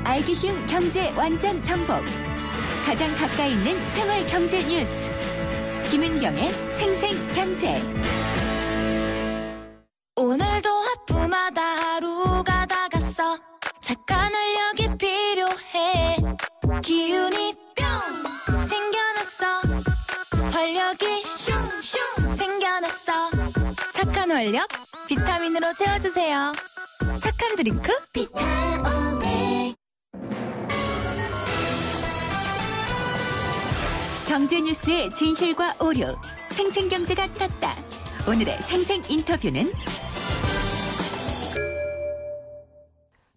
알기 쉬운 경제 완전 정복. 가장 가까이 있는 생활 경제 뉴스. 김은경의 생생경제. 오늘도 하품하다 하루가 다 갔어. 착한 활력이 필요해. 기운이 뿅 생겨났어. 활력이 슝슝 생겨났어. 착한 활력 비타민으로 채워주세요. 착한 드링크 비타오백. 경제 뉴스의 진실과 오류. 생생경제가 떴다. 오늘의 생생 인터뷰는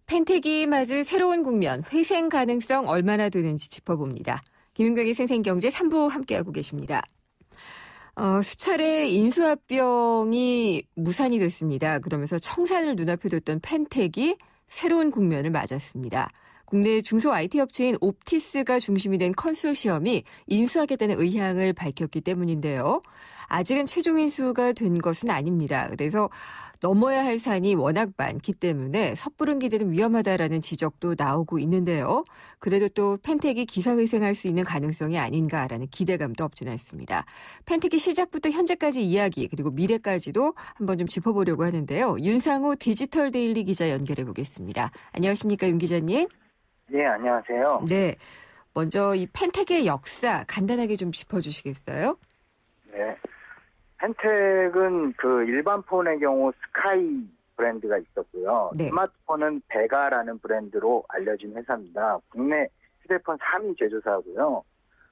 펜텍이 맞은 새로운 국면, 회생 가능성 얼마나 되는지 짚어봅니다. 김은경의 생생경제 3부 함께하고 계십니다. 수차례 인수합병이 무산이 됐습니다. 그러면서 청산을 눈앞에 뒀던 펜텍이 새로운 국면을 맞았습니다. 국내 중소 IT 업체인 옵티스가 중심이 된 컨소시엄이 인수하겠다는 의향을 밝혔기 때문인데요. 아직은 최종 인수가 된 것은 아닙니다. 그래서 넘어야 할 산이 워낙 많기 때문에 섣부른 기대는 위험하다라는 지적도 나오고 있는데요. 그래도 또 펜텍이 기사회생할 수 있는 가능성이 아닌가라는 기대감도 없지는 않습니다. 펜텍의 시작부터 현재까지 이야기 그리고 미래까지도 한번 좀 짚어보려고 하는데요. 윤상호 디지털 데일리 기자 연결해 보겠습니다. 안녕하십니까, 윤 기자님? 네, 안녕하세요. 네, 먼저 이 펜텍의 역사 간단하게 좀 짚어주시겠어요? 네, 펜텍은 그 일반 폰의 경우 스카이 브랜드가 있었고요. 네. 스마트폰은 베가라는 브랜드로 알려진 회사입니다. 국내 휴대폰 3위 제조사고요.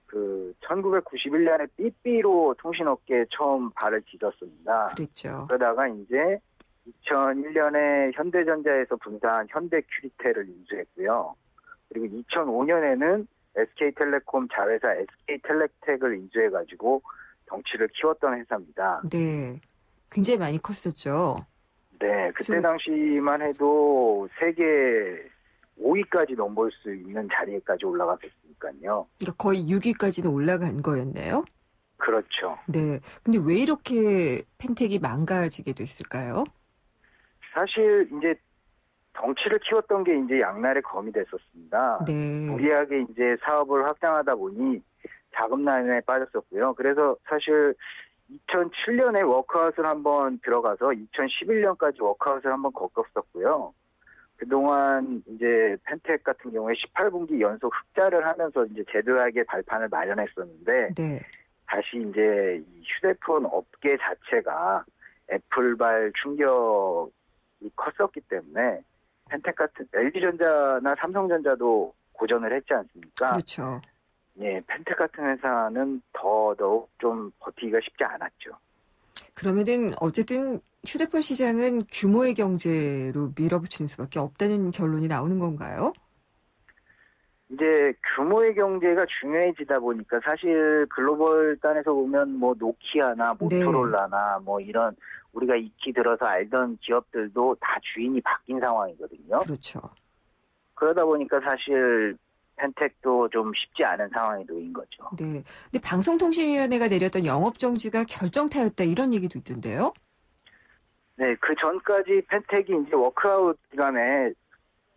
그 1991년에 삐삐로 통신업계에 처음 발을 디뎠습니다. 그랬죠. 그러다가 이제 2001년에 현대전자에서 분사한 현대큐리텔을 인수했고요. 그리고 2005년에는 SK텔레콤 자회사 SK텔레텍을 인수해가지고 덩치를 키웠던 회사입니다. 네, 굉장히 많이 컸었죠. 네, 그때 당시만 해도 세계 5위까지 넘볼 수 있는 자리에까지 올라갔었으니까요. 그러니까 거의 6위까지는 올라간 거였네요. 그렇죠. 네, 근데 왜 이렇게 펜텍이 망가지게 됐을까요? 사실 이제 덩치를 키웠던 게 이제 양날의 검이 됐었습니다. 네. 무리하게 이제 사업을 확장하다 보니 자금난에 빠졌었고요. 그래서 사실 2007년에 워크아웃을 한번 들어가서 2011년까지 워크아웃을 한번 겪었었고요. 그동안 이제 펜텍 같은 경우에 18분기 연속 흑자를 하면서 이제 제도하게 발판을 마련했었는데 네. 다시 이제 이 휴대폰 업계 자체가 애플발 충격이 컸었기 때문에 펜텍 같은 LG전자나 삼성전자도 고전을 했지 않습니까? 그렇죠. 예, 펜텍 같은 회사는 더더욱 좀 버티기가 쉽지 않았죠. 그러면은 어쨌든 휴대폰 시장은 규모의 경제로 밀어붙이는 수밖에 없다는 결론이 나오는 건가요? 이제 규모의 경제가 중요해지다 보니까 사실 글로벌 단에서 보면 뭐 노키아나 모토로라나 뭐 이런 우리가 익히 들어서 알던 기업들도 다 주인이 바뀐 상황이거든요. 그렇죠. 그러다 보니까 사실 펜텍도 좀 쉽지 않은 상황에 놓인 거죠. 네. 근데 방송통신위원회가 내렸던 영업정지가 결정타였다 이런 얘기도 있던데요? 네, 그 전까지 펜텍이 이제 워크아웃 기간에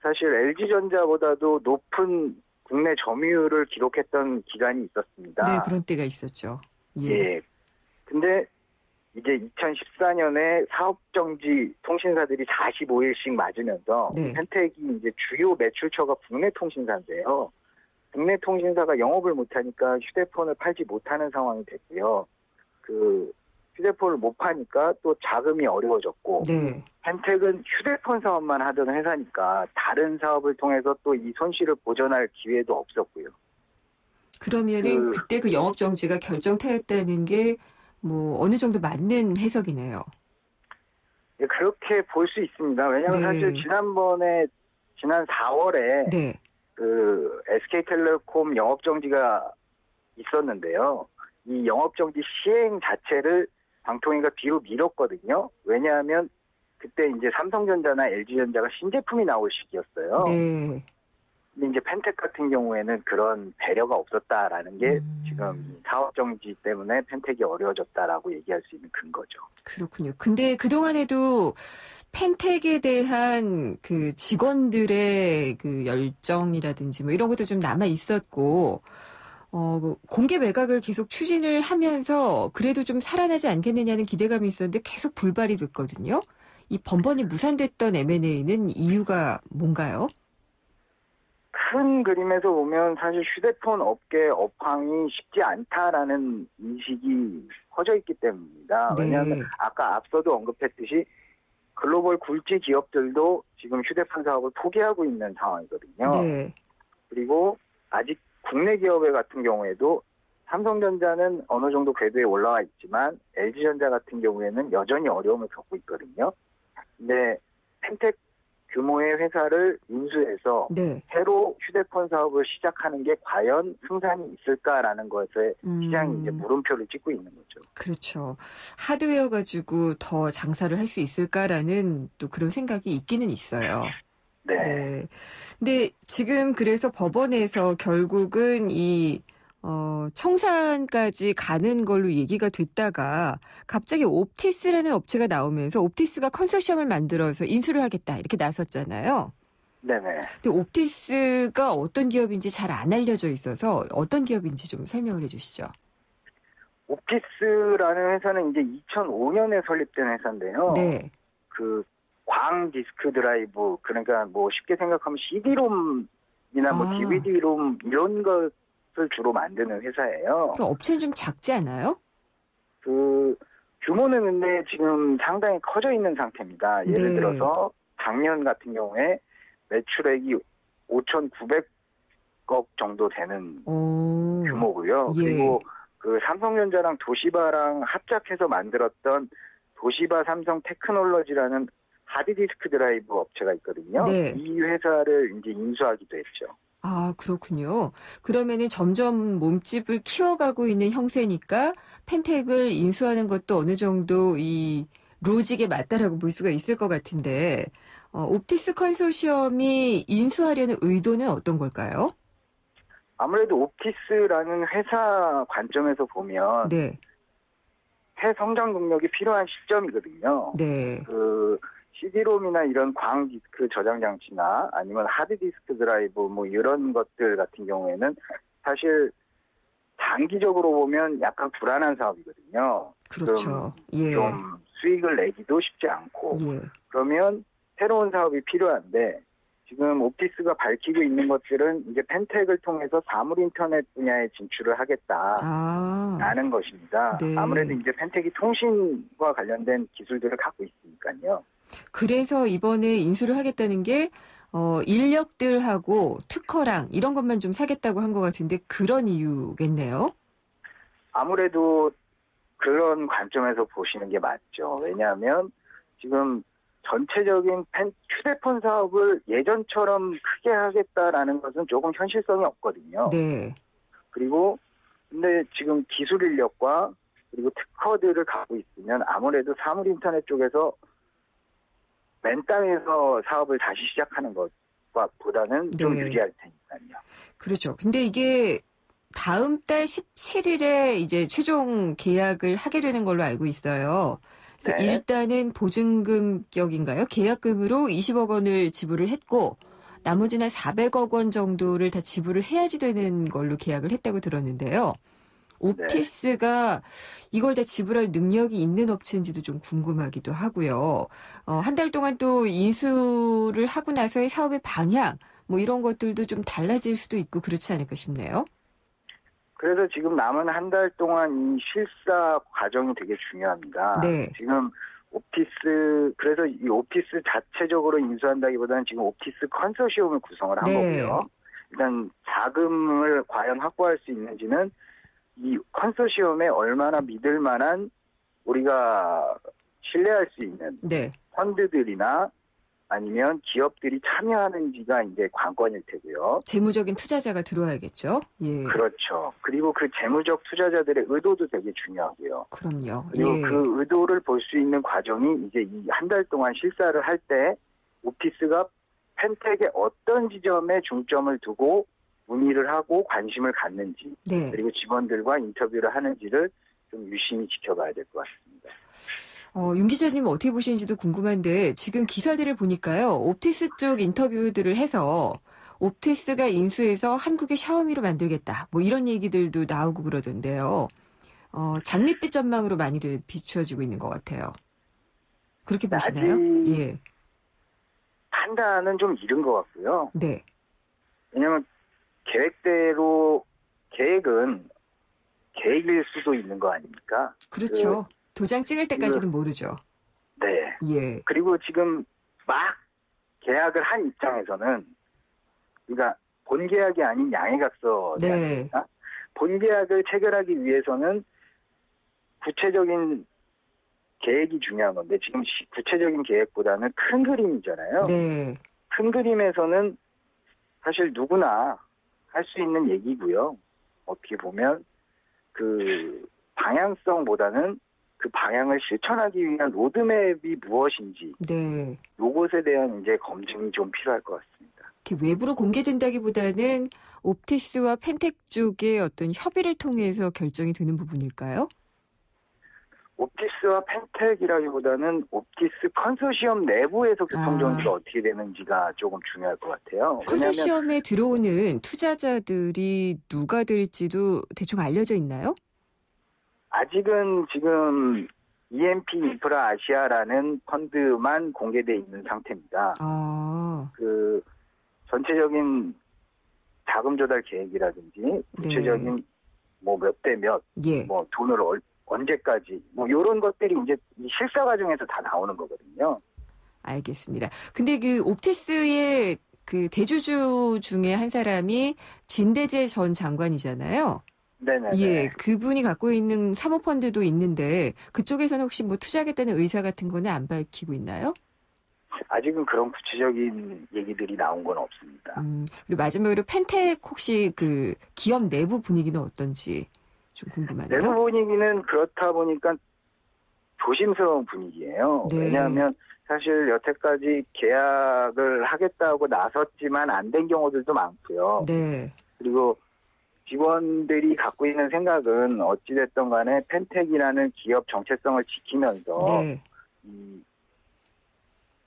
사실 LG전자보다도 높은 국내 점유율을 기록했던 기간이 있었습니다. 네, 그런 때가 있었죠. 예. 예. 근데 이제 2014년에 사업정지 통신사들이 45일씩 맞으면서 네. 펜텍이 이제 주요 매출처가 국내 통신사인데요. 국내 통신사가 영업을 못하니까 휴대폰을 팔지 못하는 상황이 됐고요. 그 휴대폰을 못 파니까 또 자금이 어려워졌고 네. 펜텍은 휴대폰 사업만 하던 회사니까 다른 사업을 통해서 또 이 손실을 보전할 기회도 없었고요. 그러면은 그때 그 영업정지가 결정타였다는 게 뭐 어느 정도 맞는 해석이네요. 예, 그렇게 볼 수 있습니다. 왜냐하면 네. 사실 지난 4월에 네. 그 SK텔레콤 영업정지가 있었는데요. 이 영업정지 시행 자체를 방통위가 뒤로 미뤘거든요. 왜냐하면 그때 이제 삼성전자나 LG전자가 신제품이 나올 시기였어요. 네. 근데 이제 펜텍 같은 경우에는 그런 배려가 없었다라는 게 지금 사업 정지 때문에 펜텍이 어려워졌다라고 얘기할 수 있는 근거죠. 그렇군요. 근데 그동안에도 펜텍에 대한 그 직원들의 그 열정이라든지 뭐 이런 것도 좀 남아 있었고, 그 공개 매각을 계속 추진을 하면서 그래도 좀 살아나지 않겠느냐는 기대감이 있었는데 계속 불발이 됐거든요. 이 번번이 무산됐던 M&A는 이유가 뭔가요? 큰 그림에서 보면 사실 휴대폰 업계 업황이 쉽지 않다라는 인식이 퍼져 있기 때문입니다. 네. 왜냐하면 아까 앞서도 언급했듯이 글로벌 굴지 기업들도 지금 휴대폰 사업을 포기하고 있는 상황이거든요. 네. 그리고 아직 국내 기업의 같은 경우에도 삼성전자는 어느 정도 궤도에 올라와 있지만 LG전자 같은 경우에는 여전히 어려움을 겪고 있거든요. 근데 펜텍 규모의 회사를 인수해서 네. 새로 휴대폰 사업을 시작하는 게 과연 승산이 있을까라는 것에 시장이 이제 물음표를 찍고 있는 거죠. 그렇죠. 하드웨어 가지고 더 장사를 할 수 있을까라는 또 그런 생각이 있기는 있어요. 네. 네. 근데 지금 그래서 법원에서 결국은 이 청산까지 가는 걸로 얘기가 됐다가 갑자기 옵티스라는 업체가 나오면서 옵티스가 컨소시엄을 만들어서 인수를 하겠다 이렇게 나섰잖아요. 네네. 근데 옵티스가 어떤 기업인지 잘 안 알려져 있어서 어떤 기업인지 좀 설명을 해주시죠. 옵티스라는 회사는 이제 2005년에 설립된 회사인데요. 네. 그 광 디스크 드라이브, 그러니까 뭐 쉽게 생각하면 CD롬이나 뭐 아. DVD롬 이런 것을 주로 만드는 회사예요. 그럼 업체는 좀 작지 않아요? 그 규모는 근데 지금 상당히 커져 있는 상태입니다. 예를 네. 들어서 작년 같은 경우에 매출액이 5,900억 정도 되는 규모고요. 예. 그리고 그 삼성전자랑 도시바랑 합작해서 만들었던 도시바 삼성 테크놀로지라는 하드디스크 드라이브 업체가 있거든요. 네. 이 회사를 이제 인수하기도 했죠. 아, 그렇군요. 그러면은 점점 몸집을 키워가고 있는 형세니까 펜텍을 인수하는 것도 어느 정도 이 로직에 맞다라고 볼 수가 있을 것 같은데, 옵티스 컨소시엄이 인수하려는 의도는 어떤 걸까요? 아무래도 옵티스라는 회사 관점에서 보면 네. 새 성장 동력이 필요한 시점이거든요. 네. 그 CD롬이나 이런 광 디스크 저장 장치나 아니면 하드 디스크 드라이브 뭐 이런 것들 같은 경우에는 사실 장기적으로 보면 약간 불안한 사업이거든요. 그렇죠. 예. 좀 수익을 내기도 쉽지 않고 예. 그러면 새로운 사업이 필요한데 지금 옵티스가 밝히고 있는 것들은 이제 펜텍을 통해서 사물 인터넷 분야에 진출을 하겠다라는 것입니다. 네. 아무래도 이제 펜텍이 통신과 관련된 기술들을 갖고 있으니까요. 그래서 이번에 인수를 하겠다는 게 인력들하고 특허랑 이런 것만 좀 사겠다고 한 것 같은데 그런 이유겠네요. 아무래도 그런 관점에서 보시는 게 맞죠. 왜냐하면 지금 전체적인 휴대폰 사업을 예전처럼 크게 하겠다라는 것은 조금 현실성이 없거든요. 네. 그리고 근데 지금 기술 인력과 그리고 특허들을 갖고 있으면 아무래도 사물 인터넷 쪽에서 맨 땅에서 사업을 다시 시작하는 것과 보다는 좀 네. 유리할 테니까요. 그렇죠. 근데 이게 다음 달 17일에 이제 최종 계약을 하게 되는 걸로 알고 있어요. 그래서 네. 일단은 보증금격인가요? 계약금으로 20억 원을 지불을 했고 나머지는 400억 원 정도를 다 지불을 해야지 되는 걸로 계약을 했다고 들었는데요. 옵티스가 이걸 다 지불할 능력이 있는 업체인지도 좀 궁금하기도 하고요. 한 달 동안 또 인수를 하고 나서의 사업의 방향 뭐 이런 것들도 좀 달라질 수도 있고 그렇지 않을까 싶네요. 그래서 지금 남은 한 달 동안 이 실사 과정이 되게 중요합니다. 네. 지금 그래서 이 옵티스 자체적으로 인수한다기보다는 지금 옵티스 컨소시엄을 구성을 한 네. 거고요. 일단 자금을 과연 확보할 수 있는지는 이 컨소시엄에 얼마나 믿을 만한 우리가 신뢰할 수 있는 네. 펀드들이나 아니면 기업들이 참여하는지가 이제 관건일 테고요. 재무적인 투자자가 들어와야겠죠. 예. 그렇죠. 그리고 그 재무적 투자자들의 의도도 되게 중요하고요. 그럼요. 그리고 예. 그 의도를 볼 수 있는 과정이 이제 이 한 달 동안 실사를 할 때 옵티스가 펜텍의 어떤 지점에 중점을 두고 문의를 하고 관심을 갖는지 네. 그리고 직원들과 인터뷰를 하는지를 좀 유심히 지켜봐야 될 것 같습니다. 윤 기자님 어떻게 보시는지도 궁금한데 지금 기사들을 보니까요. 옵티스 쪽 인터뷰들을 해서 옵티스가 인수해서 한국의 샤오미로 만들겠다. 뭐 이런 얘기들도 나오고 그러던데요. 장밋빛 전망으로 많이들 비추어지고 있는 것 같아요. 그렇게 보시나요? 아직 예. 판단은 좀 이른 것 같고요. 네. 왜냐하면 계획은 계획일 수도 있는 거 아닙니까? 그렇죠. 도장 찍을 때까지는 모르죠. 네. 예. 그리고 지금 막 계약을 한 입장에서는 그러니까 본 계약이 아닌 양해각서 네. 본 계약을 체결하기 위해서는 구체적인 계획이 중요한 건데 지금 구체적인 계획보다는 큰 그림이잖아요. 네. 큰 그림에서는 사실 누구나 할 수 있는 얘기고요. 어떻게 보면 그 방향성보다는 그 방향을 실천하기 위한 로드맵이 무엇인지 네. 요것에 대한 이제 검증이 좀 필요할 것 같습니다. 이렇게 외부로 공개된다기보다는 옵티스와 펜텍 쪽의 어떤 협의를 통해서 결정이 되는 부분일까요? 옵티스와 펜텍이라기보다는 옵티스 컨소시엄 내부에서 교통정지가 어떻게 되는지가 조금 중요할 것 같아요. 컨소시엄에 들어오는 투자자들이 누가 될지도 대충 알려져 있나요? 아직은 지금 EMP 인프라 아시아라는 펀드만 공개돼 있는 상태입니다. 그 전체적인 자금 조달 계획이라든지 구체적인 네. 뭐 몇 대 몇, 예. 뭐 돈을 언제까지 뭐 이런 것들이 이제 실사 과정에서 다 나오는 거거든요. 알겠습니다. 근데 그 옵티스의 그 대주주 중에 한 사람이 진대재 전 장관이잖아요. 네네. 예, 그분이 갖고 있는 사모펀드도 있는데 그쪽에서는 혹시 뭐 투자하겠다는 의사 같은 거는 안 밝히고 있나요? 아직은 그런 구체적인 얘기들이 나온 건 없습니다. 그리고 마지막으로 펜텍 혹시 그 기업 내부 분위기는 어떤지 좀 궁금하네요. 내부 분위기는 그렇다 보니까 조심스러운 분위기예요. 네. 왜냐하면 사실 여태까지 계약을 하겠다고 나섰지만 안 된 경우들도 많고요. 네. 그리고 직원들이 갖고 있는 생각은 어찌됐든 간에 펜텍이라는 기업 정체성을 지키면서 네.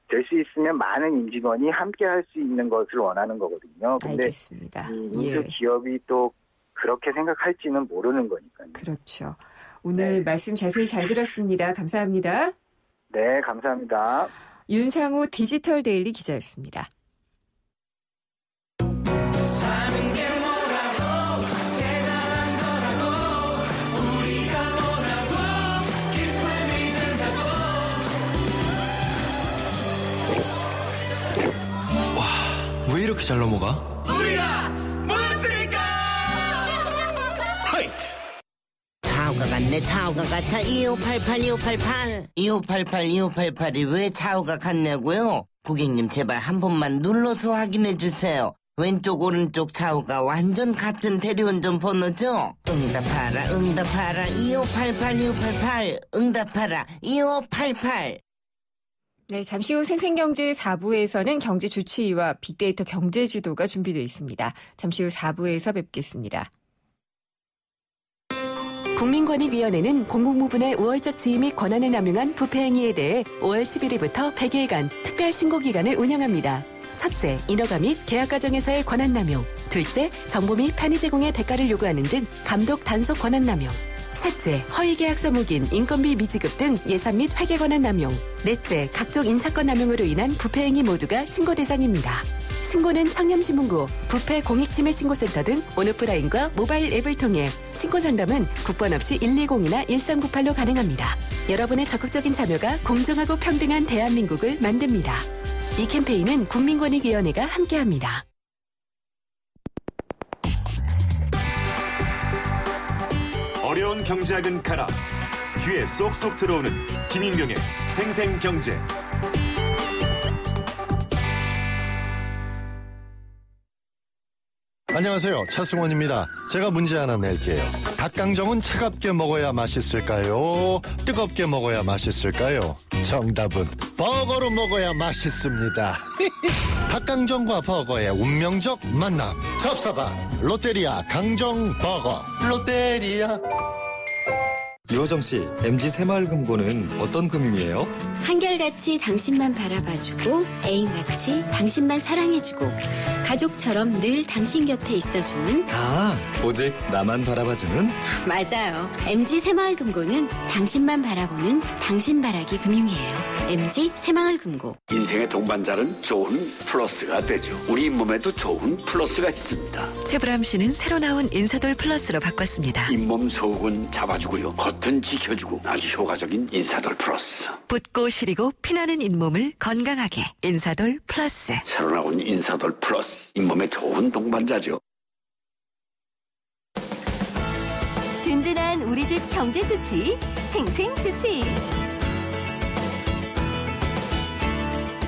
될 수 있으면 많은 임직원이 함께 할 수 있는 것을 원하는 거거든요. 근데 알겠습니다. 이 인수 기업이 또 그렇게 생각할지는 모르는 거니까요. 그렇죠. 오늘 말씀 자세히 잘 들었습니다. 감사합니다. 네, 감사합니다. 윤상호 디지털 데일리 기자였습니다. 왜 이렇게 잘 넘어가? 우리가 모였으니까! 하이트! 차우가 같네 차우가 같아 2588이 왜 차우가 같냐고요? 고객님 제발 한 번만 눌러서 확인해 주세요. 왼쪽 오른쪽 차우가 완전 같은 대리운전 번호죠? 응답하라 2588 응답하라 2588. 네, 잠시 후 생생경제 4부에서는 경제주치의와 빅데이터 경제지도가 준비되어 있습니다. 잠시 후 4부에서 뵙겠습니다. 국민권익위원회는 공공부문의 우월적 지위 및 권한을 남용한 부패 행위에 대해 5월 11일부터 100일간 특별 신고 기간을 운영합니다. 첫째, 인허가 및 계약 과정에서의 권한 남용. 둘째, 정보 및 편의 제공의 대가를 요구하는 등 감독 단속 권한 남용. 셋째, 허위계약서 묵인, 인건비 미지급 등 예산 및 회계 권한 남용. 넷째, 각종 인사권 남용으로 인한 부패 행위 모두가 신고 대상입니다. 신고는 청렴신문고, 부패 공익침해신고센터 등 온오프라인과 모바일 앱을 통해 신고 상담은 국번 없이 120이나 1398로 가능합니다. 여러분의 적극적인 참여가 공정하고 평등한 대한민국을 만듭니다. 이 캠페인은 국민권익위원회가 함께합니다. 어려운 경제학은 가라. 귀에 쏙쏙 들어오는 김인경의 생생경제. 안녕하세요. 차승원입니다. 제가 문제 하나 낼게요. 닭강정은 차갑게 먹어야 맛있을까요? 뜨겁게 먹어야 맛있을까요? 정답은 버거로 먹어야 맛있습니다. 닭강정과 버거의 운명적 만남. 잡사바 롯데리아 강정버거. 롯데리아. 유호정 씨, MG 새마을금고는 어떤 금융이에요? 한결같이 당신만 바라봐주고 애인같이 당신만 사랑해주고 가족처럼 늘 당신 곁에 있어주는 오직 나만 바라봐주는? 맞아요. MG 새마을금고는 당신만 바라보는 당신바라기 금융이에요. MG 새마을금고. 인생의 동반자는 좋은 플러스가 되죠. 우리 몸에도 좋은 플러스가 있습니다. 최불암 씨는 새로 나온 인사돌 플러스로 바꿨습니다. 잇몸 속은 잡아주고요. 겉은 지켜주고 아주 효과적인 인사돌 플러스. 붓고 시리고 피나는 잇몸을 건강하게 인사돌 플러스. 새로 나온 인사돌 플러스. 잇몸에 좋은 동반자죠. 든든한 우리 집 경제 주치 생생주치.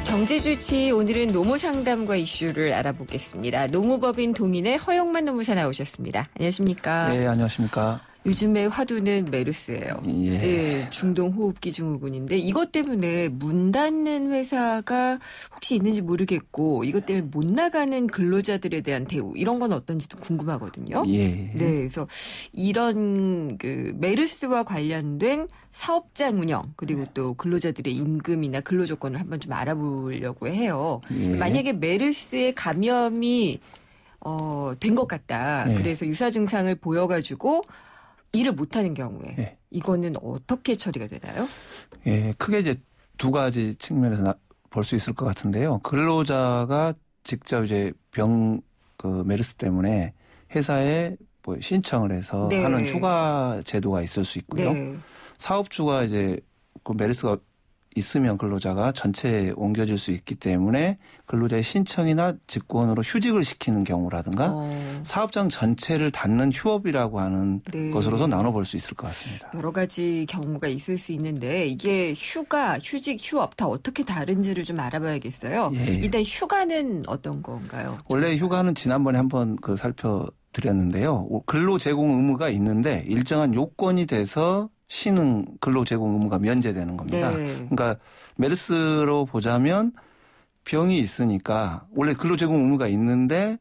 경제주치 오늘은 노무 상담과 이슈를 알아보겠습니다. 노무법인 동인의 허영만 노무사 나오셨습니다. 안녕하십니까? 네, 안녕하십니까? 요즘에 화두는 메르스예요. 예. 네, 중동 호흡기 증후군인데 이것 때문에 문 닫는 회사가 혹시 있는지 모르겠고 이것 때문에 못 나가는 근로자들에 대한 대우 이런 건 어떤지도 궁금하거든요. 예. 네, 그래서 이런 그 메르스와 관련된 사업장 운영 그리고 또 근로자들의 임금이나 근로 조건을 한번 좀 알아보려고 해요. 예. 만약에 메르스에 감염이 된 것 같다. 예. 그래서 유사 증상을 보여가지고 일을 못하는 경우에 예. 이거는 어떻게 처리가 되나요? 예, 크게 이제 두 가지 측면에서 볼 수 있을 것 같은데요. 근로자가 직접 이제 메르스 때문에 회사에 뭐 신청을 해서 네. 하는 휴가 제도가 있을 수 있고요. 네. 사업주가 이제 그 메르스가 있으면 근로자가 전체에 옮겨질 수 있기 때문에 근로자의 신청이나 직권으로 휴직을 시키는 경우라든가 사업장 전체를 닫는 휴업이라고 하는 네. 것으로도 나눠볼 수 있을 것 같습니다. 여러 가지 경우가 있을 수 있는데 이게 휴가, 휴직, 휴업 다 어떻게 다른지를 좀 알아봐야겠어요. 예. 일단 휴가는 어떤 건가요? 원래 휴가는 지난번에 한번 살펴드렸는데요. 근로 제공 의무가 있는데 일정한 요건이 돼서 쉬는 근로 제공 의무가 면제되는 겁니다. 네. 그러니까 메르스로 보자면 병이 있으니까 원래 근로 제공 의무가 있는데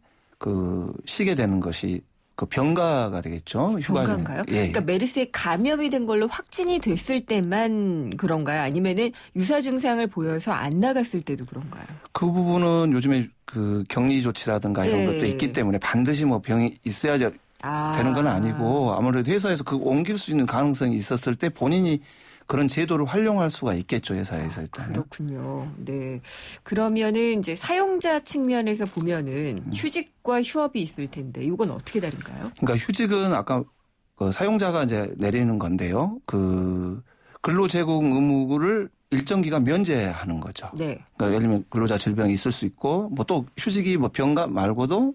쉬게 되는 것이 병가가 되겠죠. 병가인가요? 예. 그러니까 메르스에 감염이 된 걸로 확진이 됐을 때만 그런가요? 아니면은 유사 증상을 보여서 안 나갔을 때도 그런가요? 그 부분은 요즘에 격리 조치라든가 이런 예. 것도 있기 때문에 반드시 병이 있어야 되는 건 아니고 아무래도 회사에서 옮길 수 있는 가능성이 있었을 때 본인이 그런 제도를 활용할 수가 있겠죠, 회사에서 일단. 그렇군요. 네. 그러면은 이제 사용자 측면에서 보면은 휴직과 휴업이 있을 텐데 이건 어떻게 다른가요? 그러니까 휴직은 아까 사용자가 이제 내리는 건데요. 근로 제공 의무를 일정 기간 면제하는 거죠. 네. 그러니까 예를 들면 근로자 질병이 있을 수 있고 또 휴직이 병가 말고도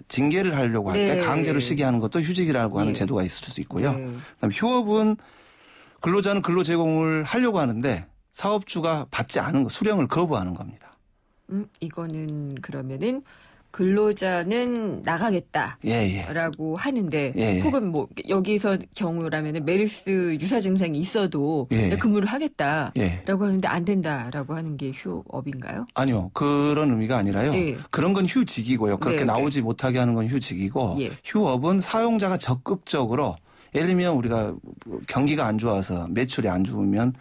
징계를 하려고 할 때 네. 강제로 쉬게 하는 것도 휴직이라고 하는 네. 제도가 있을 수 있고요. 네. 그다음에 휴업은 근로자는 근로 제공을 하려고 하는데 사업주가 받지 않은 거, 수령을 거부하는 겁니다. 이거는 그러면은 근로자는 나가겠다라고 예. 하는데 예. 혹은 뭐 여기서 경우라면은 메르스 유사 증상이 있어도 예. 근무를 하겠다라고 예. 하는데 안 된다라고 하는 게 휴업인가요? 아니요. 그런 의미가 아니라요. 예. 그런 건 휴직이고요. 그렇게 네, 나오지 못하게 하는 건 휴직이고 예. 휴업은 사용자가 적극적으로 예를 들면 우리가 경기가 안 좋아서 매출이 안 좋으면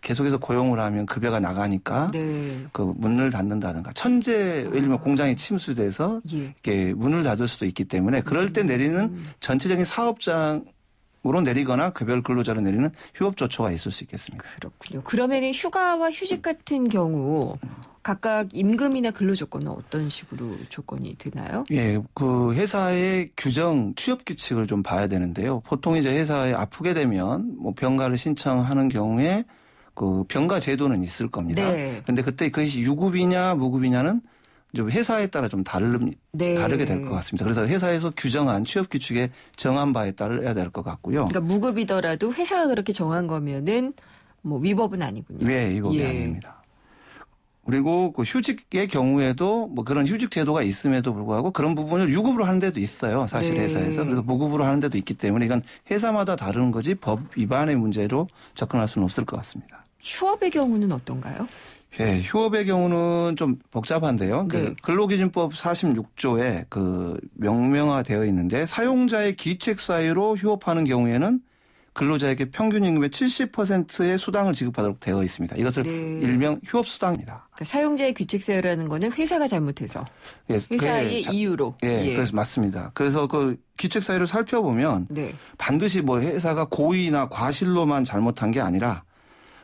계속해서 고용을 하면 급여가 나가니까 네. 문을 닫는다든가 예를 들면 공장이 침수돼서 예. 이렇게 문을 닫을 수도 있기 때문에 그럴 때 내리는 전체적인 사업장으로 내리거나 급여 근로자로 내리는 휴업 조처가 있을 수 있겠습니다. 그렇군요. 그러면 휴가와 휴직 같은 경우 각각 임금이나 근로 조건은 어떤 식으로 조건이 되나요? 예, 회사의 취업 규칙을 좀 봐야 되는데요. 보통 이제 회사에 아프게 되면 병가를 신청하는 경우에 병가 제도는 있을 겁니다. 네. 그런데 그때 그것이 유급이냐 무급이냐는 좀 회사에 따라 좀 네. 다르게 될 것 같습니다. 그래서 회사에서 규정한 취업 규칙에 정한 바에 따라야 될 것 같고요. 그러니까 무급이더라도 회사가 그렇게 정한 거면은 위법은 아니군요. 네, 위법이 아닙니다. 그리고 휴직의 경우에도 그런 휴직 제도가 있음에도 불구하고 그런 부분을 유급으로 하는 데도 있어요. 사실 네. 회사에서. 그래서 무급으로 하는 데도 있기 때문에 이건 회사마다 다른 거지 법 위반의 문제로 접근할 수는 없을 것 같습니다. 휴업의 경우는 어떤가요? 예, 휴업의 경우는 좀 복잡한데요. 네. 그 근로기준법 46조에 그 명명화되어 있는데 사용자의 기책 사유로 휴업하는 경우에는 근로자에게 평균 임금의 70%의 수당을 지급하도록 되어 있습니다. 이것을 네. 일명 휴업수당입니다. 그러니까 사용자의 규칙 사유라는 거는 회사가 잘못해서 예, 회사의 이유로. 예, 그래서 맞습니다. 그래서 그 기책 사유를 살펴보면 네. 반드시 뭐 회사가 고의나 과실로만 잘못한 게 아니라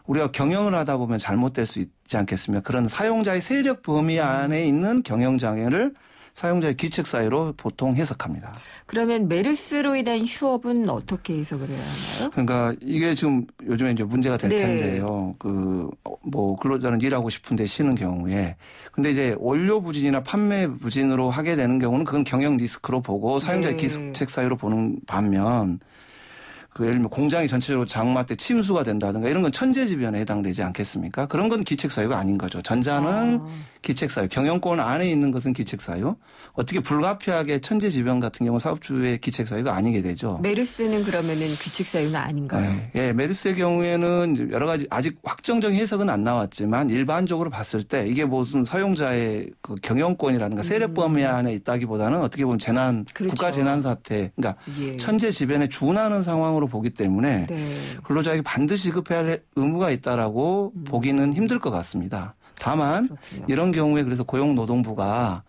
우리가 경영을 하다 보면 잘못될 수 있지 않겠습니까? 그런 사용자의 세력 범위 안에 있는 경영 장애를 사용자의 기책 사유로 보통 해석합니다. 그러면 메르스로 인한 휴업은 어떻게 해석을 해야 하나요? 그러니까 이게 지금 요즘에 이제 문제가 될 네. 텐데요. 그 뭐 근로자는 일하고 싶은데 쉬는 경우에 근데 이제 원료 부진이나 판매 부진으로 하게 되는 경우는 그건 경영 리스크로 보고 사용자의 네. 기책 사유로 보는 반면 그 예를 들면 공장이 전체적으로 장마 때 침수가 된다든가 이런 건 천재지변에 해당되지 않겠습니까? 그런 건 기책사유가 아닌 거죠. 전자는 기책사유, 경영권 안에 있는 것은 기책사유. 어떻게 불가피하게 천재지변 같은 경우 사업주의 기책사유가 아니게 되죠. 메르스는 그러면은 규칙 사유는 아닌가요? 네. 예, 메르스의 경우에는 여러 가지 아직 확정적인 해석은 안 나왔지만 일반적으로 봤을 때 이게 무슨 사용자의 그 경영권이라든가 세력 범위 안에 있다기보다는 어떻게 보면 재난, 그렇죠. 국가 재난 사태, 그러니까 예. 천재지변에 준하는 상황으로 보기 때문에 네. 근로자에게 반드시 지급해야 할 의무가 있다라고 보기는 힘들 것 같습니다. 다만 그렇군요. 이런 경우에 그래서 고용노동부가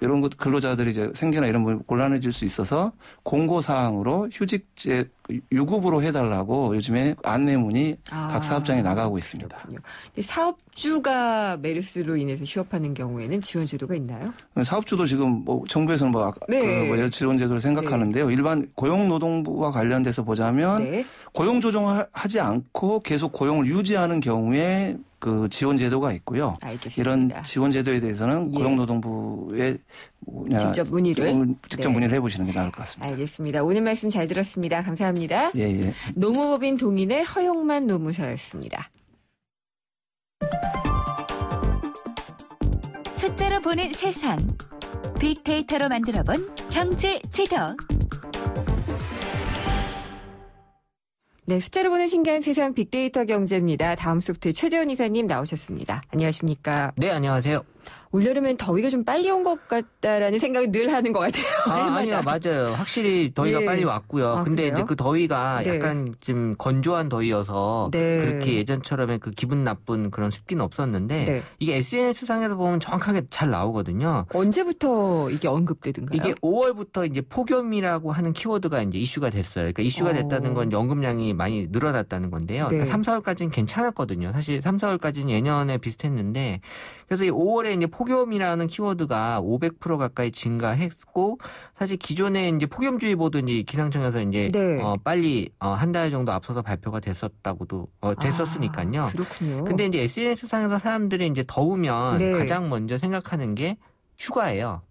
이런 것 근로자들이 이제 생계나 이런 부분 곤란해질 수 있어서 공고사항으로 휴직제 유급으로 해달라고 요즘에 안내문이 각 사업장에 나가고 있습니다. 그렇군요. 근데 사업주가 메르스로 인해서 휴업하는 경우에는 지원 제도가 있나요? 사업주도 지금 뭐 정부에서는 뭐 아까 네. 그 지원 제도를 생각하는데요. 일반 고용노동부와 관련돼서 보자면 네. 고용 조정을 하지 않고 계속 고용을 유지하는 경우에 그 지원 제도가 있고요. 알겠습니다. 이런 지원 제도에 대해서는 예. 고용노동부에 직접 문의를 직접 네. 문의를 해보시는 게 나을 것 같습니다. 알겠습니다. 오늘 말씀 잘 들었습니다. 감사합니다. 예, 예. 노무법인 동인의 허용만 노무사였습니다. 숫자로 보는 세상. 빅데이터로 만들어본 경제 제도. 네, 숫자로 보는 신기한 세상 빅데이터 경제입니다. 다음 소프트 최재원 이사님 나오셨습니다. 안녕하십니까? 네, 안녕하세요. 올여름엔 더위가 좀 빨리 온 것 같다라는 생각을 늘 하는 것 같아요. 아니요, 맞아요. 확실히 더위가 예. 빨리 왔고요. 근데 그래요? 이제 그 더위가 네. 약간 좀 건조한 더위여서 네. 그렇게 예전처럼의 그 기분 나쁜 그런 습기는 없었는데 네. 이게 SNS상에서 보면 정확하게 잘 나오거든요. 언제부터 이게 언급되던가요? 이게 5월부터 이제 폭염이라고 하는 키워드가 이제 이슈가 됐어요. 그러니까 이슈가 됐다는 건 연금량이 많이 늘어났다는 건데요. 네. 그러니까 3, 4월까지는 괜찮았거든요. 사실 3, 4월까지는 예년에 비슷했는데 그래서 이 5월에 이제 폭염이라는 키워드가 500% 가까이 증가했고 사실 기존에 이제 폭염주의보도 이제 기상청에서 이제 네. 빨리 한 달 정도 앞서서 발표가 됐었다고도 됐었으니까요. 그렇군요. 근데 이제 SNS상에서 사람들이 이제 더우면 네. 가장 먼저 생각하는 게 휴가예요.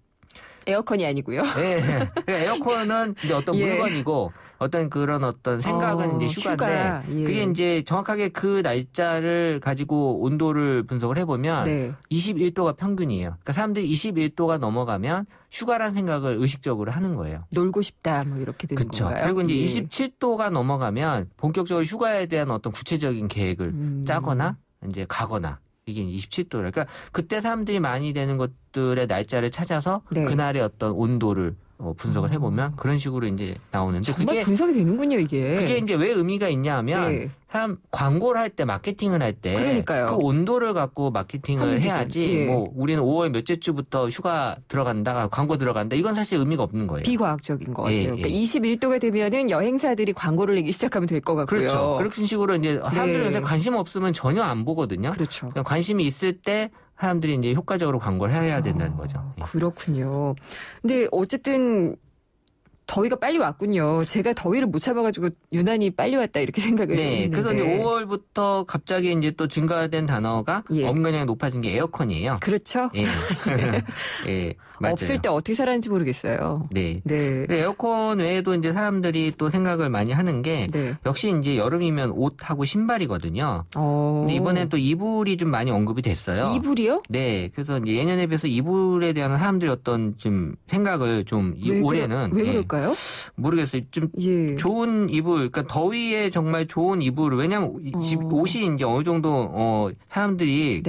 에어컨이 아니고요. 네. 에어컨은 이제 어떤 예. 물건이고 어떤 그런 어떤 생각은 이제 휴가인데 휴가. 예. 그게 이제 정확하게 그 날짜를 가지고 온도를 분석을 해보면 네. 21도가 평균이에요. 그러니까 사람들이 21도가 넘어가면 휴가라는 생각을 의식적으로 하는 거예요. 놀고 싶다 뭐 이렇게 되는 그렇죠. 건가요? 그리고 이제 예. 27도가 넘어가면 본격적으로 휴가에 대한 어떤 구체적인 계획을 짜거나 이제 가거나 이게 27도. 그러니까 그때 사람들이 많이 되는 것들의 날짜를 찾아서 네. 그날의 어떤 온도를 분석을 해보면 그런 식으로 이제 나오는데 정말 그게 분석이 되는군요, 이게. 그게 이제 왜 의미가 있냐면 네. 사람 광고를 할 때 마케팅을 할 때 그러니까요. 그 온도를 갖고 마케팅을 하면 해야지 되잖아요. 예. 뭐 우리는 5월 몇째 주부터 휴가 들어간다 광고 들어간다 이건 사실 의미가 없는 거예요. 비과학적인 것 같아요. 예, 그러니까 예. 21도가 되면은 여행사들이 광고를 내기 시작하면 될 것 같고요. 그렇죠. 그런 식으로 이제 사람들이 네. 요새 관심 없으면 전혀 안 보거든요. 그렇죠. 그냥 관심이 있을 때 사람들이 이제 효과적으로 광고를 해야 된다는 거죠. 그렇군요. 근데 어쨌든 더위가 빨리 왔군요. 제가 더위를 못 참아가지고 유난히 빨리 왔다 이렇게 생각을 네, 했는데. 그래서 이제 5월부터 갑자기 이제 또 증가된 단어가 예. 업무량이 높아진 게 에어컨이에요. 그렇죠. 예, 예, 맞아요. 없을 때 어떻게 살았는지 모르겠어요. 네. 네. 에어컨 외에도 이제 사람들이 또 생각을 많이 하는 게 네. 역시 이제 여름이면 옷하고 신발이거든요. 근데 이번에 또 이불이 좀 많이 언급이 됐어요. 이불이요? 네. 그래서 이제 예년에 비해서 이불에 대한 사람들의 어떤 좀 생각을 좀 올해는 왜 그럴까요? 좋을까요? 모르겠어요. 좀 좋은 이불, 그러니까 더위에 정말 좋은 이불. 왜냐하면 옷이 이제 어느 정도 사람들이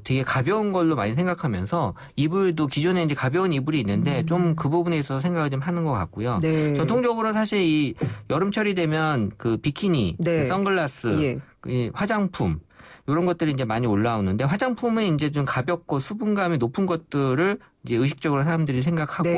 되게 가벼운 걸로 많이 생각하면서 이불도 기존에 이제 가벼운 이불이 있는데 좀 그 부분에 있어서 생각을 좀 하는 것 같고요. 네. 전통적으로 사실 이 여름철이 되면 그 비키니, 선글라스, 화장품 이런 것들이 이제 많이 올라오는데 화장품은 이제 좀 가볍고 수분감이 높은 것들을 이제 의식적으로 사람들이 생각하고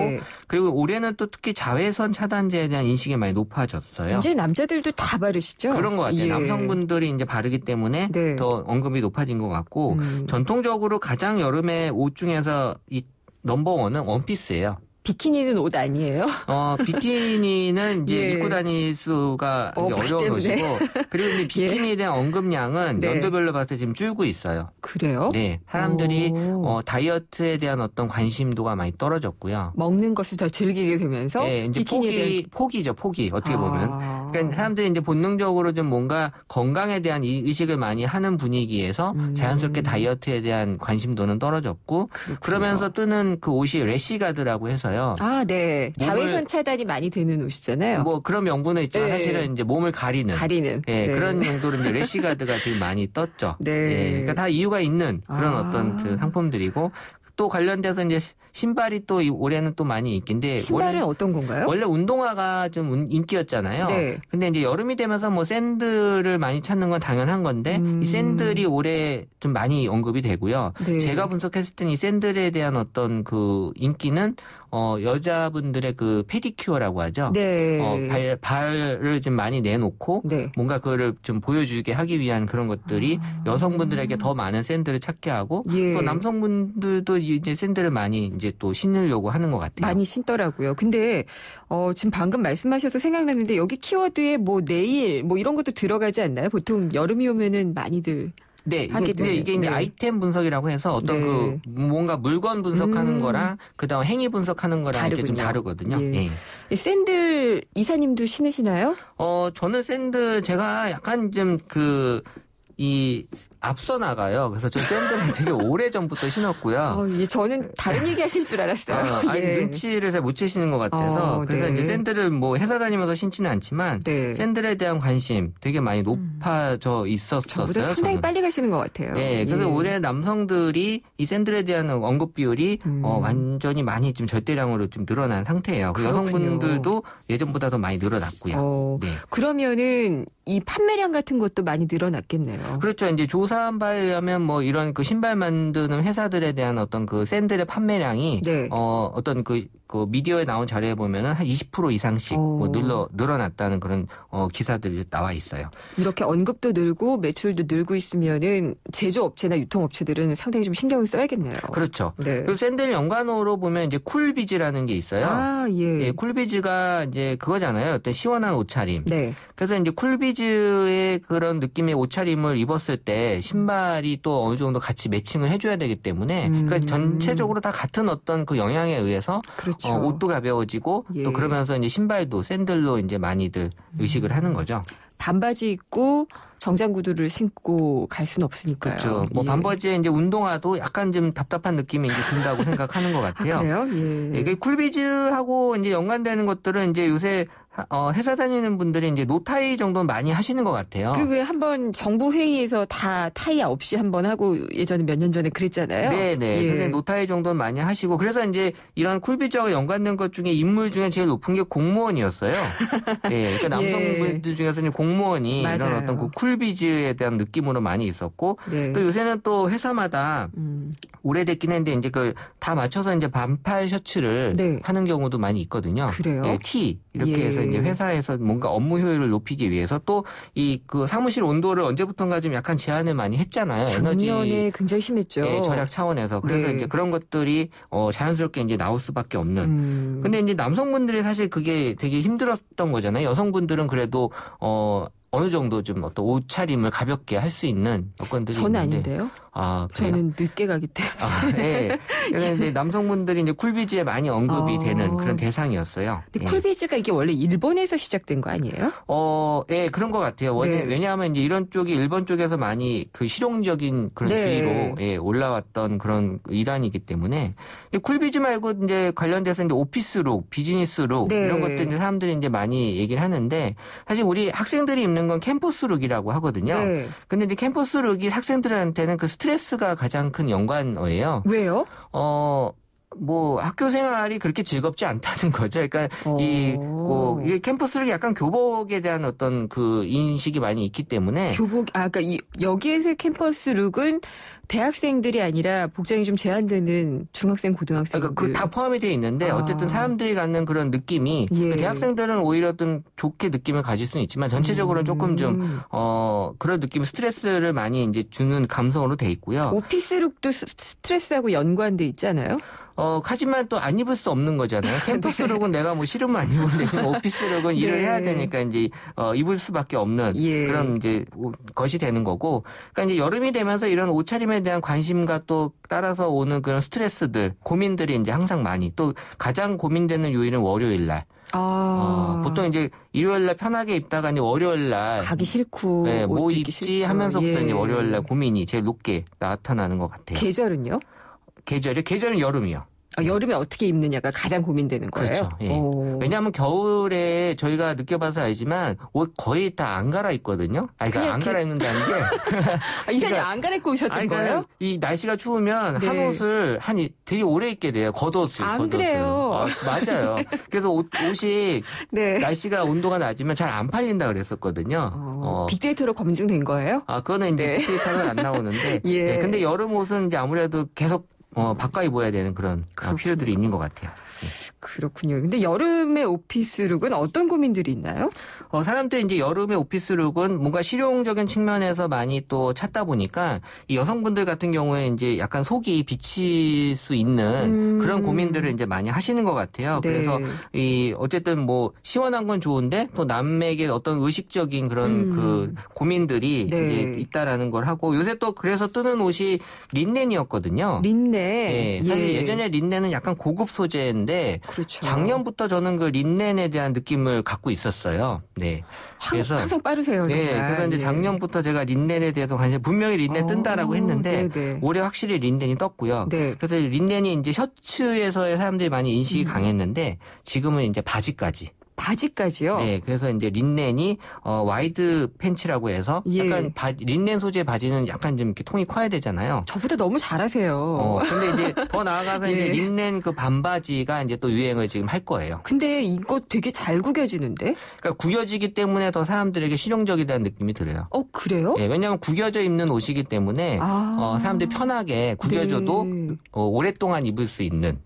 그리고 올해는 또 특히 자외선 차단제에 대한 인식이 많이 높아졌어요. 이제 남자들도 다 바르시죠? 그런 것 같아요. 남성분들이 이제 바르기 때문에 더 언급이 높아진 것 같고 전통적으로 가장 여름에 옷 중에서 이 넘버원은 원피스예요. 비키니는 옷 아니에요? 비키니는 이제 입고 다닐 수가 어려운 옷이고, 그리고 이제 비키니에 대한 언급량은 연도별로 봤을 때 지금 줄고 있어요. 그래요? 네. 사람들이 다이어트에 대한 어떤 관심도가 많이 떨어졌고요. 먹는 것을 더 즐기게 되면서? 네, 이제 포기죠, 포기. 어떻게 보면. 그러니까 사람들이 이제 본능적으로 좀 뭔가 건강에 대한 의식을 많이 하는 분위기에서 자연스럽게 다이어트에 대한 관심도는 떨어졌고, 그러면서 뜨는 그 옷이 래시가드라고 해서 아, 네. 자외선 차단이 많이 되는 옷이잖아요. 뭐 그런 명분은 있지만 사실은 이제 몸을 가리는 그런 용도로 이제 래시가드가 지금 많이 떴죠. 그러니까 다 이유가 있는 그런 어떤 그 상품들이고 또 관련돼서 이제 신발이 또 올해는 또 많이 인기인데 신발은 어떤 건가요? 원래 운동화가 좀 인기였잖아요. 근데 이제 여름이 되면서 뭐 샌들을 많이 찾는 건 당연한 건데 이 샌들이 올해 좀 많이 언급이 되고요. 제가 분석했을 때는 이 샌들에 대한 어떤 그 인기는 여자분들의 그 페디큐어라고 하죠. 발을 좀 많이 내놓고 뭔가 그거를 좀 보여주게 하기 위한 그런 것들이 여성분들에게 더 많은 샌들을 찾게 하고 또 남성분들도 이제 샌들을 많이 이제 또 신으려고 하는 것 같아요. 많이 신더라고요. 근데 지금 방금 말씀하셔서 생각났는데 여기 키워드에 뭐 네일 뭐 이런 것도 들어가지 않나요? 보통 여름이 오면은 많이들 네, 이게 이제 아이템 분석이라고 해서 어떤 그 뭔가 물건 분석하는 거랑 그다음 행위 분석하는 거랑 이렇게 좀 다르거든요. 샌들 이사님도 신으시나요? 저는 샌들 제가 약간 좀 앞서 나가요. 그래서 저 샌들을 되게 오래 전부터 신었고요. 저는 다른 얘기 하실 줄 알았어요. 눈치를 잘 못 채시는 것 같아서. 그래서 이제 샌들을 뭐 회사 다니면서 신지는 않지만 샌들에 대한 관심 되게 많이 높아져 있었어요. 저보다 상당히 빨리 가시는 것 같아요. 네. 그래서 올해 남성들이 이 샌들에 대한 언급 비율이 완전히 많이 좀 절대량으로 좀 늘어난 상태예요. 여성분들도 예전보다 더 많이 늘어났고요. 그러면은 이 판매량 같은 것도 많이 늘어났겠네요. 그렇죠. 이제 조사한 바에 의하면 뭐 이런 그 신발 만드는 회사들에 대한 어떤 그 샌들의 판매량이 어떤 그 미디어에 나온 자료에 보면은 한 20% 이상씩 뭐 늘어났다는 그런 기사들이 나와 있어요. 이렇게 언급도 늘고 매출도 늘고 있으면은 제조업체나 유통업체들은 상당히 좀 신경을 써야겠네요. 그렇죠. 그리고 샌들 연관어로 보면 이제 쿨비즈라는 게 있어요. 쿨비즈가 이제 그거잖아요. 어떤 시원한 옷차림. 그래서 이제 쿨비즈의 그런 느낌의 옷차림을 입었을 때 신발이 또 어느 정도 같이 매칭을 해줘야 되기 때문에 그러니까 전체적으로 다 같은 어떤 그 영향에 의해서 옷도 가벼워지고 또 그러면서 이제 신발도 샌들로 이제 많이들 의식을 하는 거죠. 반바지 입고 정장 구두를 신고 갈 수는 없으니까요. 그렇죠. 뭐 반바지에 이제 운동화도 약간 좀 답답한 느낌이 이제 든다고 생각하는 것 같아요. 그래요? 쿨비즈하고 이제 연관되는 것들은 이제 요새 회사 다니는 분들이 이제 노타이 정도는 많이 하시는 것 같아요. 왜 한번 정부 회의에서 다 타이 없이 한번 하고 예전에 몇 년 전에 그랬잖아요. 네네. 근데 노타이 정도는 많이 하시고 그래서 이제 이런 쿨비즈와 연관된 것 중에 인물 중에 제일 높은 게 공무원이었어요. 그러니까 남성분들 중에서 이제 공무원이 이런 어떤 그 쿨비즈에 대한 느낌으로 많이 있었고 또 요새는 또 회사마다 오래됐긴 했는데 이제 다 맞춰서 이제 반팔 셔츠를 하는 경우도 많이 있거든요. 그래요? 티 이렇게 해서 이제 회사에서 뭔가 업무 효율을 높이기 위해서 또 그 사무실 온도를 언제부턴가 좀 약간 제한을 많이 했잖아요. 작년에 굉장히 심했죠. 절약 차원에서. 그래서 이제 그런 것들이 자연스럽게 이제 나올 수밖에 없는. 근데 이제 남성분들이 사실 그게 되게 힘들었던 거잖아요. 여성분들은 그래도 어느 정도 좀 어떤 옷차림을 가볍게 할 수 있는 여건들이 저는 있는데. 아닌데요? 아, 저는 늦게 가기 때문에. 네. 그래서 이제 남성분들이 이제 쿨비즈에 많이 언급이 되는 그런 대상이었어요. 근데 쿨비즈가 이게 원래 일본에서 시작된 거 아니에요? 예, 그런 것 같아요. 왜냐하면 이제 이런 쪽이 일본 쪽에서 많이 그 실용적인 그런 주의로 올라왔던 그런 일환이기 때문에 쿨비즈 말고 이제 관련돼서 이제 오피스룩, 비즈니스룩 이런 것들 이제 사람들이 이제 많이 얘기를 하는데 사실 우리 학생들이 입는 건 캠퍼스룩이라고 하거든요. 근데 이제 캠퍼스룩이 학생들한테는 그 스트레스가 가장 큰 연관어예요. 왜요? 뭐 학교 생활이 그렇게 즐겁지 않다는 거죠. 그러니까 이 캠퍼스룩이 약간 교복에 대한 어떤 그 인식이 많이 있기 때문에 그러니까 여기에서의 캠퍼스룩은 대학생들이 아니라 복장이 좀 제한되는 중학생, 고등학생들. 그러니까 다 포함이 되어 있는데 어쨌든 사람들이 갖는 그런 느낌이 그 대학생들은 오히려 좀 좋게 느낌을 가질 수는 있지만 전체적으로는 조금 좀 그런 느낌, 스트레스를 많이 이제 주는 감성으로 돼 있고요. 오피스룩도 스트레스하고 연관돼 있잖아요. 하지만 또 안 입을 수 없는 거잖아요. 캠퍼스룩은 내가 뭐 싫으면 안 입으면 되지만 오피스룩은 일을 해야 되니까 이제 입을 수밖에 없는 그런 이제 것이 되는 거고. 그러니까 이제 여름이 되면서 이런 옷차림에 대한 관심과 또 따라서 오는 그런 스트레스들, 고민들이 이제 항상 많이 또 가장 고민되는 요일은 월요일 날. 보통 이제 일요일 날 편하게 입다가 이제 월요일 날 가기 싫고 뭐 입지 하면서부터 이제 월요일 날 고민이 제일 높게 나타나는 것 같아요. 계절은요? 계절은 여름이요. 여름에 어떻게 입느냐가 가장 고민되는 거예요? 그렇죠. 왜냐하면 겨울에 저희가 느껴봐서 알지만 옷 거의 다 안 갈아입거든요. 그러니까 안 갈아입는다는 게 이사님 안 갈아입고 오셨던 거예요? 이 날씨가 추우면 한 옷을 되게 오래 입게 돼요. 겉옷을. 안 그래요. 맞아요. 그래서 옷이 날씨가 온도가 낮으면 잘 안 팔린다 그랬었거든요. 빅데이터로 검증된 거예요? 그거는 이제 빅데이터는 안 나오는데. 근데 여름 옷은 이제 아무래도 계속 바꿔 입어야 되는 그런 필요들이 있는 것 같아요. 그렇군요. 근데 여름의 오피스룩은 어떤 고민들이 있나요? 사람들이 이제 여름의 오피스룩은 뭔가 실용적인 측면에서 많이 또 찾다 보니까 이 여성분들 같은 경우에 이제 약간 속이 비칠 수 있는 그런 고민들을 이제 많이 하시는 것 같아요. 그래서 어쨌든 뭐 시원한 건 좋은데 또 남에게 어떤 의식적인 그런 그 고민들이 이제 있다라는 걸 하고 요새 또 그래서 뜨는 옷이 린넨이었거든요. 린넨. 사실 예전에 린넨은 약간 고급 소재인데 작년부터 저는 그 린넨에 대한 느낌을 갖고 있었어요. 그래서 항상 빠르세요, 정말. 그래서 이제 작년부터 제가 린넨에 대해서 분명히 린넨 뜬다라고 했는데 올해 확실히 린넨이 떴고요. 그래서 린넨이 이제 셔츠에서의 사람들이 많이 인식이 강했는데 지금은 이제 바지까지요? 그래서 이제 린넨이 와이드 팬츠라고 해서 약간 린넨 소재 바지는 약간 좀 이렇게 통이 커야 되잖아요. 저보다 너무 잘하세요. 근데 이제 더 나아가서 이제 린넨 그 반바지가 이제 또 유행을 지금 할 거예요. 근데 이거 되게 잘 구겨지는데? 그러니까 구겨지기 때문에 더 사람들에게 실용적이다는 느낌이 들어요. 그래요? 왜냐하면 구겨져 입는 옷이기 때문에 사람들이 편하게 구겨져도 오랫동안 입을 수 있는.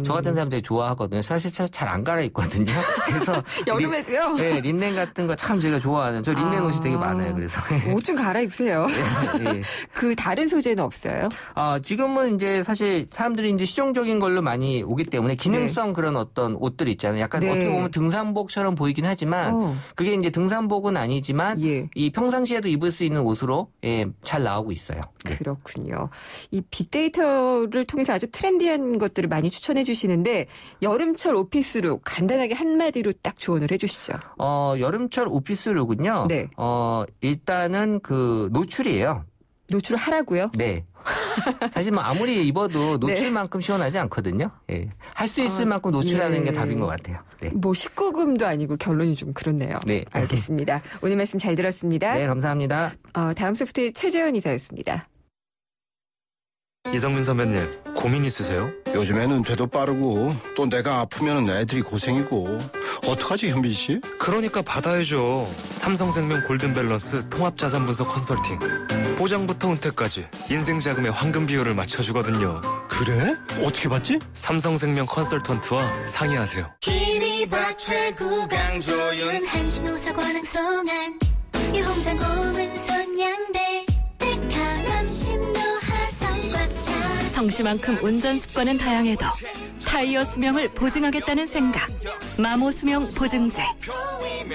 저 같은 사람들이 좋아하거든요. 사실 잘 안 갈아입거든요. 그래서 여름에도요? 린넨 같은 거 참 제가 좋아하는. 저 린넨 옷이 되게 많아요. 그래서 옷 좀 갈아입으세요. 그 다른 소재는 없어요? 지금은 이제 사실 사람들이 이제 실용적인 걸로 많이 오기 때문에 기능성 그런 어떤 옷들 있잖아요. 약간 어떻게 보면 등산복처럼 보이긴 하지만 그게 이제 등산복은 아니지만 이 평상시에도 입을 수 있는 옷으로 잘 나오고 있어요. 그렇군요. 이 빅데이터를 통해서 아주 트렌디한 것들을 많이 추천해 주시는데 여름철 오피스룩 간단하게 한마디로 딱 조언을 해 주시죠. 여름철 오피스룩은요. 일단은 그 노출이에요. 노출을 하라고요? 네. 사실 뭐 아무리 입어도 노출만큼 시원하지 않거든요. 할 수 있을 만큼 노출하는 게 답인 것 같아요. 뭐 19금도 아니고 결론이 좀 그렇네요. 알겠습니다. 오늘 말씀 잘 들었습니다. 네, 감사합니다. 다음 소프트의 최재현 이사였습니다. 이성민 선배님, 고민 있으세요? 요즘에는 은퇴도 빠르고 또 내가 아프면 애들이 고생이고 어떡하지, 현빈 씨? 그러니까 받아야죠. 삼성생명 골든밸런스 통합자산분석 컨설팅. 보장부터 은퇴까지 인생자금의 황금 비율을 맞춰주거든요. 그래? 어떻게 받지? 삼성생명 컨설턴트와 상의하세요. 김이박 최구 강조윤 한신호사 관악송안 유홍장 고문손 양대 백화남 심도 성씨만큼 운전 습관은 다양해도 타이어 수명을 보증하겠다는 생각. 마모 수명 보증제.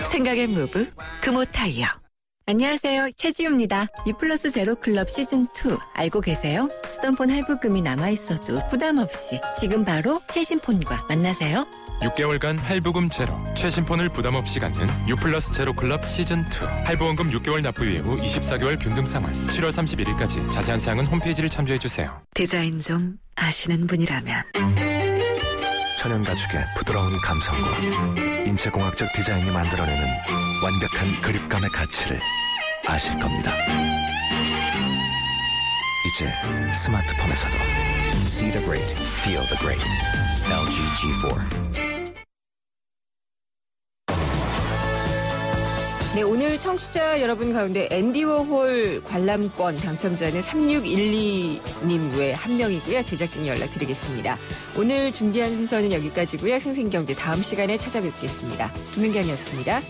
생각의 무브 금호 타이어. 안녕하세요. 최지우입니다. 유플러스 제로클럽 시즌2 알고 계세요? 쓰던 폰 할부금이 남아있어도 부담 없이 지금 바로 최신 폰과 만나세요. 6개월간 할부금 제로, 최신 폰을 부담 없이 갖는 유플러스 제로클럽 시즌2. 할부원금 6개월 납부 이후 24개월 균등 상환. 7월 31일까지 자세한 사항은 홈페이지를 참조해주세요. 디자인 좀 아시는 분이라면 천연 가죽의 부드러운 감성과 인체공학적 디자인이 만들어내는 완벽한 그립감의 가치를 아실 겁니다. 이제 스마트폰에서도 See the great, feel the great. LG G4. 네, 오늘 청취자 여러분 가운데 앤디 워홀 관람권 당첨자는 3612님 외 한 명이고요. 제작진이 연락드리겠습니다. 오늘 준비한 순서는 여기까지고요. 생생경제 다음 시간에 찾아뵙겠습니다. 김은경이었습니다.